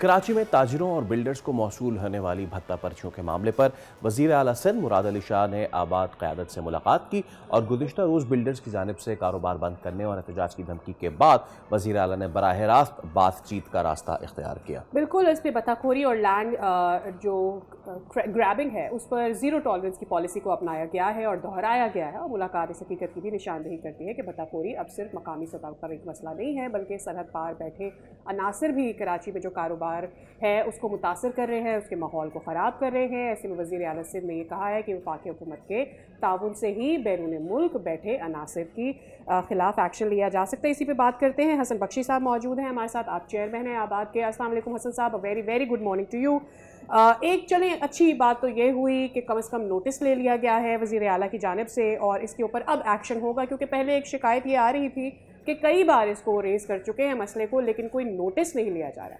कराची में ताजिरों और बिल्डर्स को मौसूल होने वाली भत्ता पर्चियों के मामले पर वज़ीर आला सिंध मुराद अली शाह ने आबाद क़यादत से मुलाकात की और गुज़िश्ता रोज़ बिल्डर्स की जानिब से कारोबार बंद करने और एहतजाज की धमकी के बाद वज़ीर आला ने बराह रास्त बातचीत का रास्ता इख्तियार किया। बिल्कुल, इस पर बत्ताखोरी और लैंड जो ग्रैबिंग है उस पर ज़ीरो टॉलरेंस की पॉलिसी को अपनाया गया है और दोहराया गया है। और मुलाकात इस हकीकत की भी निशानदेही करती है कि बत्ताखोरी अब सिर्फ मकामी सतह पर एक मसला नहीं है, बल्कि सरहद पार बैठे अनासर भी कराची में जो कारोबार है उसको मुतासर कर रहे हैं, उसके माहौल को ख़राब कर रहे हैं। ऐसे में वज़ीर आला सिंध ने यह कहा है कि वफाकी हुकूमत के ताउन से ही बैरून मुल्क बैठे अनासर की खिलाफ एक्शन लिया जा सकता है। इसी पे बात करते हैं। हसन बख्शी साहब मौजूद हैं हमारे साथ, आप चेयरमैन हैं आबाद के। अस्सलाम वालेकुम हसन साहब, very very good morning to you. एक चलें अच्छी बात तो ये हुई कि कम से कम नोटिस ले लिया गया है वज़ीर आला की जानिब से और इसके ऊपर अब एक्शन होगा, क्योंकि पहले एक शिकायत ये आ रही थी कि कई बार इसको रेज़ कर चुके हैं मसले को, लेकिन कोई नोटिस नहीं लिया जा रहा।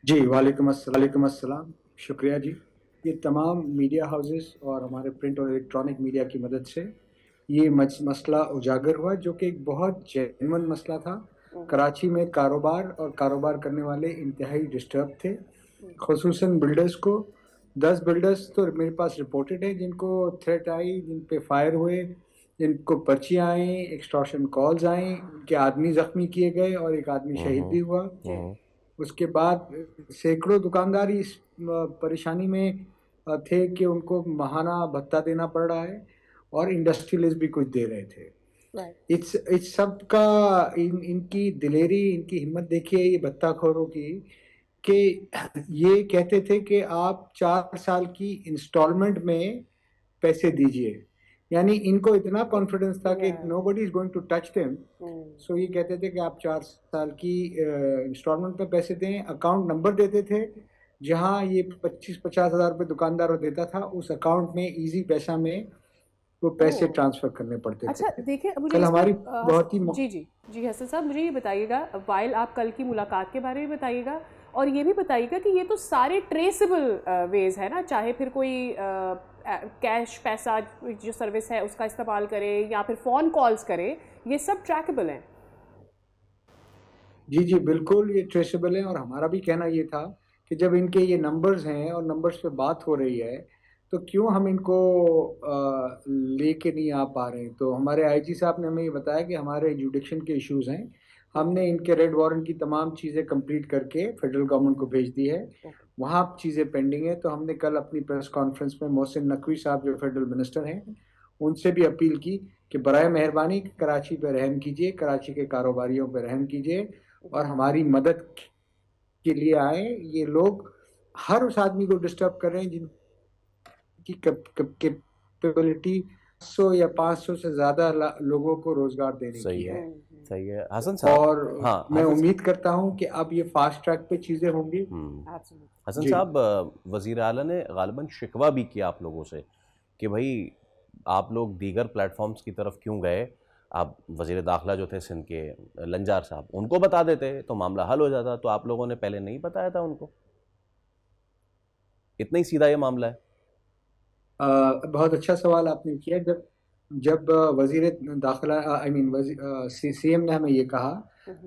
जी वालेकुम अस्सलाम, शुक्रिया जी। ये तमाम मीडिया हाउसेस और हमारे प्रिंट और इलेक्ट्रॉनिक मीडिया की मदद से ये मसला उजागर हुआ, जो कि एक बहुत जेन्युइन मसला था। कराची में कारोबार और कारोबार करने वाले इंतहाई डिस्टर्ब थे, खुसूसन बिल्डर्स को। 10 बिल्डर्स तो मेरे पास रिपोर्टेड है जिनको थ्रेट आई, जिन पे फायर हुए, जिनको पर्चियाँ आई, एक्सटॉर्शन कॉल्स आई, उनके आदमी ज़ख्मी किए गए और एक आदमी शहीद भी हुआ। उसके बाद सैकड़ों दुकानदार इस परेशानी में थे कि उनको माहाना भत्ता देना पड़ रहा है और इंडस्ट्रियलिस्ट भी कुछ दे रहे थे। इस सब का इनकी दिलेरी, इनकी हिम्मत देखिए ये भत्ताखोरों की, कि ये कहते थे कि आप 4 साल की इंस्टॉलमेंट में पैसे दीजिए। यानी इनको इतना कॉन्फिडेंस था कि nobody is going to touch them. So ये कहते थे कि आप 4 साल की इंस्टॉलमेंट पे पैसे दें। अकाउंट नंबर देते थे, जहां ये 25-50 हज़ार रुपये दुकानदार देता था, उस अकाउंट में इजी पैसा में वो पैसे ट्रांसफर करने पड़ते थे। अच्छा देखिए, मुझे कल हमारी बहुत ही जी हसन साहब, मुझे ये बताइएगा, वाइल आप कल की मुलाकात के बारे में बताइएगा और ये भी बताइएगा कि ये तो सारे ट्रेसेबल वेज है ना, चाहे फिर कोई कैश पैसा जो सर्विस है उसका इस्तेमाल करे या फिर फ़ोन कॉल्स करे, ये सब ट्रैकेबल हैं। जी जी बिल्कुल, ये ट्रेसेबल है। और हमारा भी कहना ये था कि जब इनके ये नंबर्स हैं और नंबर्स पे बात हो रही है, तो क्यों हम इनको लेके नहीं आ पा रहे हैं। तो हमारे आईजी साहब ने हमें ये बताया कि हमारे जुडिक्शन के इश्यूज हैं, हमने इनके रेड वारंट की तमाम चीज़ें कंप्लीट करके फेडरल गवर्नमेंट को भेज दी है, वहाँ चीज़ें पेंडिंग है। तो हमने कल अपनी प्रेस कॉन्फ्रेंस में मोहसिन नकवी साहब जो फेडरल मिनिस्टर हैं, उनसे भी अपील की कि बराए मेहरबानी कराची पर रहम कीजिए, कराची के कारोबारियों पर रहम कीजिए और हमारी मदद के लिए आए। ये लोग हर उस आदमी को डिस्टर्ब कर रहे हैं जिनकी कैपेबिलिटी 100 या 500 से ज्यादा लोगों को रोजगार देने की है। सही है हसन साहब। और हाँ, मैं उम्मीद करता हूं कि अब ये फास्ट ट्रैक पे चीजें होंगी। हसन साहब, वजीर आला ने गालिबन शिकवा भी किया आप लोगों से कि भाई आप लोग दीगर प्लेटफॉर्म्स की तरफ क्यों गए। आप वजीर दाखिला जो थे सिंध के लंजार साहब, उनको बता देते तो मामला हल हो जाता, तो आप लोगों ने पहले नहीं बताया था उनको। इतना ही सीधा ये मामला है। बहुत अच्छा सवाल आपने किया। जब वजीर दाखिला सीएम ने हमें ये कहा,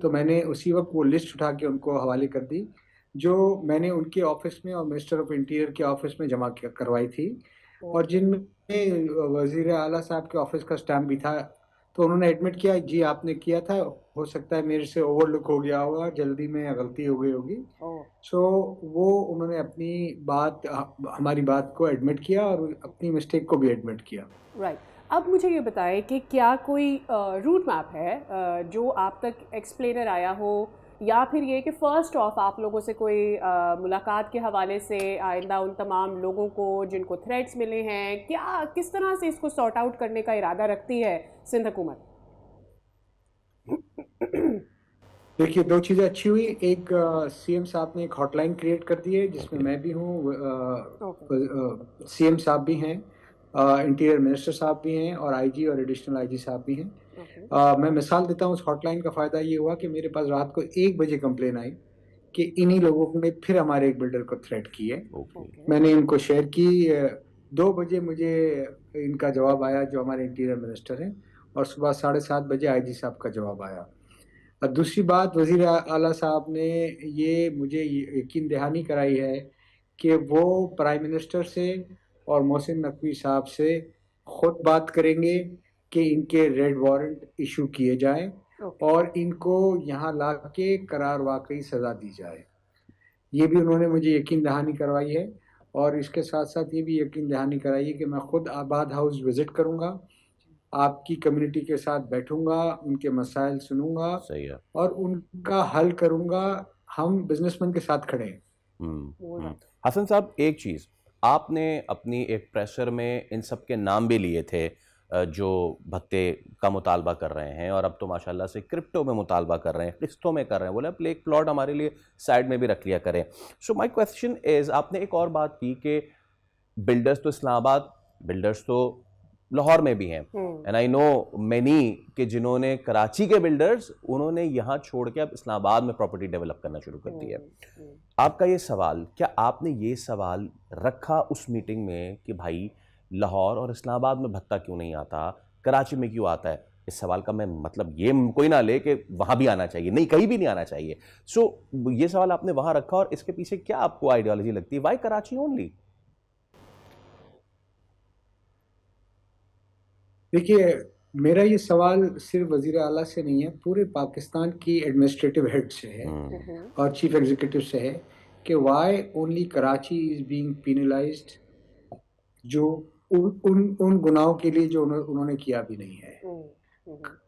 तो मैंने उसी वक्त वो लिस्ट उठा के उनको हवाले कर दी, जो मैंने उनके ऑफिस में और मिनिस्टर ऑफ इंटीरियर के ऑफिस में जमा करवाई थी, और जिनमें वजीर आला साहब के ऑफिस का स्टैम्प भी था। तो उन्होंने एडमिट किया, जी आपने किया था, हो सकता है मेरे से ओवरलुक हो गया होगा, जल्दी में गलती हो गई होगी। सो वो उन्होंने अपनी बात, हमारी बात को एडमिट किया और अपनी मिस्टेक को भी एडमिट किया। राइट। अब मुझे ये बताएं कि क्या कोई रूट मैप है जो आप तक एक्सप्लेनर आया हो, या फिर ये कि फ़र्स्ट ऑफ आप लोगों से कोई मुलाकात के हवाले से आइंदा उन तमाम लोगों को जिनको थ्रेट्स मिले हैं, क्या किस तरह से इसको सॉर्ट आउट करने का इरादा रखती है सिंध हुकूमत? देखिए, 2 चीज़ें अच्छी हुई। एक, सीएम साहब ने एक हॉटलाइन क्रिएट कर दी है जिसमें मैं भी हूँ, सीएम साहब भी हैं, इंटीरियर मिनिस्टर साहब भी हैं और आईजी और एडिशनल आईजी साहब भी हैं। मैं मिसाल देता हूँ, उस हॉटलाइन का फ़ायदा ये हुआ कि मेरे पास रात को 1 बजे कंप्लेन आई कि इन्हीं लोगों ने फिर हमारे एक बिल्डर को थ्रेट की है। मैंने इनको शेयर की। 2 बजे मुझे इनका जवाब आया, जो हमारे इंटीरियर मिनिस्टर हैं, और सुबह 7:30 बजे आईजी साहब का जवाब आया। और दूसरी बात, वज़ीर आला साहब ने ये मुझे यकीन दहानी कराई है कि वो प्राइम मिनिस्टर से और मोहसिन नकवी साहब से खुद बात करेंगे कि इनके रेड वारंट इशू किए जाएं और इनको यहाँ ला के करार वाकई सज़ा दी जाए। ये भी उन्होंने मुझे यकीन दहानी करवाई है। और इसके साथ साथ ये भी यकीन दहानी कराई है कि मैं खुद आबाद हाउस विज़िट करूँगा, आपकी कम्युनिटी के साथ बैठूंगा, उनके मसाइल सुनूंगा, सही है, और उनका हल करूंगा। हम बिजनेसमैन के साथ खड़े हैं। हसन साहब, एक चीज़ आपने अपनी एक प्रेशर में इन सब के नाम भी लिए थे जो भत्ते का मुतालबा कर रहे हैं, और अब तो माशाल्लाह से क्रिप्टो में मुतालबा कर रहे हैं, किस्तों में कर रहे हैं, बोले अब एक प्लॉट हमारे लिए साइड में भी रख लिया करें। सो माय क्वेश्चन इज़, आपने एक और बात की कि बिल्डर्स तो इस्लामाबाद, बिल्डर्स तो लाहौर में भी हैं, एंड आई नो मैनी कि जिन्होंने कराची के बिल्डर्स, उन्होंने यहाँ छोड़ के अब इस्लामाबाद में प्रॉपर्टी डेवलप करना शुरू कर दी है। आपका ये सवाल, क्या आपने ये सवाल रखा उस मीटिंग में कि भाई लाहौर और इस्लामाबाद में भत्ता क्यों नहीं आता, कराची में क्यों आता है? इस सवाल का मैं मतलब ये कोई ना ले कि वहाँ भी आना चाहिए, नहीं, कहीं भी नहीं आना चाहिए। सो ये सवाल आपने वहाँ रखा, और इसके पीछे क्या आपको आइडियोलॉजी लगती है? Why Karachi only? देखिए, मेरा ये सवाल सिर्फ वज़ीर आला से नहीं है, पूरे पाकिस्तान की एडमिनिस्ट्रेटिव हेड से है और चीफ एग्जीक्यूटिव से है कि why only Karachi is being penalised, जो उन गुनाहों के लिए जो उन्होंने किया भी नहीं है।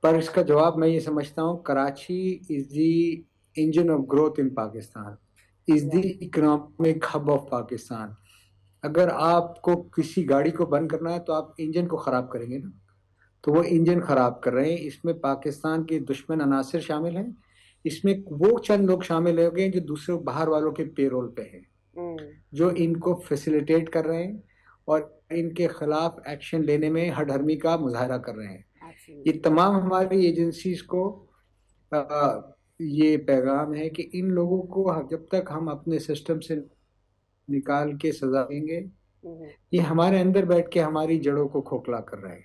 पर इसका जवाब मैं ये समझता हूँ, Karachi is the engine of growth in Pakistan, is the economic hub of Pakistan. अगर आपको किसी गाड़ी को बंद करना है तो आप इंजन को ख़राब करेंगे ना, तो वो इंजन ख़राब कर रहे हैं। इसमें पाकिस्तान के दुश्मन अनासिर शामिल हैं, इसमें वो चंद लोग शामिल हो गए जो दूसरे बाहर वालों के पेरोल पे हैं, जो इनको फैसिलिटेट कर रहे हैं और इनके खिलाफ एक्शन लेने में हडहर्मी का मुजाहरा कर रहे हैं। ये तमाम हमारी एजेंसीज को ये पैगाम है कि इन लोगों को जब तक हम अपने सिस्टम से निकाल के सजा देंगे, ये हमारे अंदर बैठ के हमारी जड़ों को खोखला कर रहे हैं।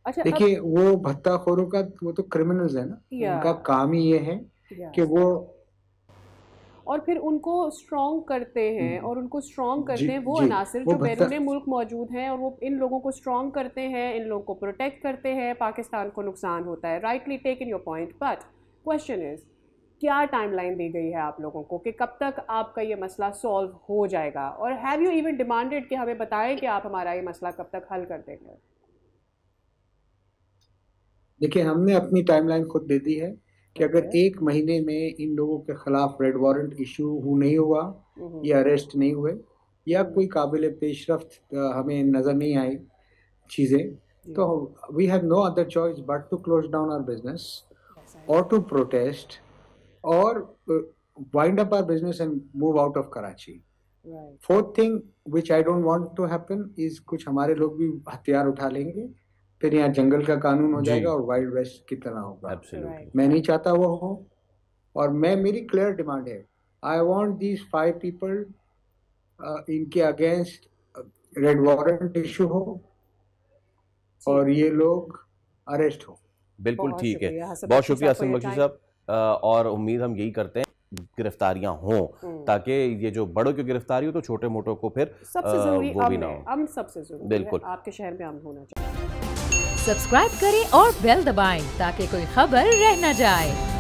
अच्छा, देखिए, वो भत्ताखोरों का, वो तो क्रिमिनल्स है ना, उनका काम ही ये है कि वो, और फिर उनको स्ट्रॉन्ग करते हैं, और उनको स्ट्रॉन्ग करते हैं वो अनासिर जो बैरूने मुल्क मौजूद हैं, और वो इन लोगों को स्ट्रॉन्ग करते हैं, इन लोगों को प्रोटेक्ट करते हैं, पाकिस्तान को नुकसान होता है। Rightly taken your point, but question is, क्या टाइमलाइन दी गई है आप लोगों को कि कब तक आपका ये मसला सॉल्व हो जाएगा? और हैव यू इवन डिमांडेड कि हमें बताएं कि आप हमारा ये मसला कब तक हल कर देंगे? देखिए, हमने अपनी टाइमलाइन खुद दे दी है कि अगर 1 महीने में इन लोगों के खिलाफ रेड वारंट इशू नहीं हुआ, या अरेस्ट नहीं हुए, या कोई काबिल पेशरफ्त हमें नज़र नहीं आई चीज़ें, तो we have no other choice but to close down our business और टू प्रोटेस्ट और wind up our business and move out of Karachi. Fourth thing which I don't want to happen is, कुछ हमारे लोग भी हथियार उठा लेंगे, फिर यहाँ जंगल का कानून हो जाएगा और वाइल्ड वेस्ट की तरह होगा। मैं नहीं चाहता वो हो, और मेरी क्लियर डिमांड है, आई वांट दीज 5 पीपल, इनके अगेंस्ट रेड वारंट इशू हो और ये लोग अरेस्ट हो। बिल्कुल ठीक है, बहुत शुक्रिया हसन बख्शी साहब, और उम्मीद हम यही करते हैं गिरफ्तारियां हों, ताकि ये जो बड़ों की गिरफ्तारी हो तो छोटे मोटों को फिर सबसे जरूरी वो भी ना हो। अमन सबसे जरूरी बिल्कुल, आपके शहर में अमन होना चाहिए। सब्सक्राइब करें और बेल दबाएं ताकि कोई खबर रह न जाए।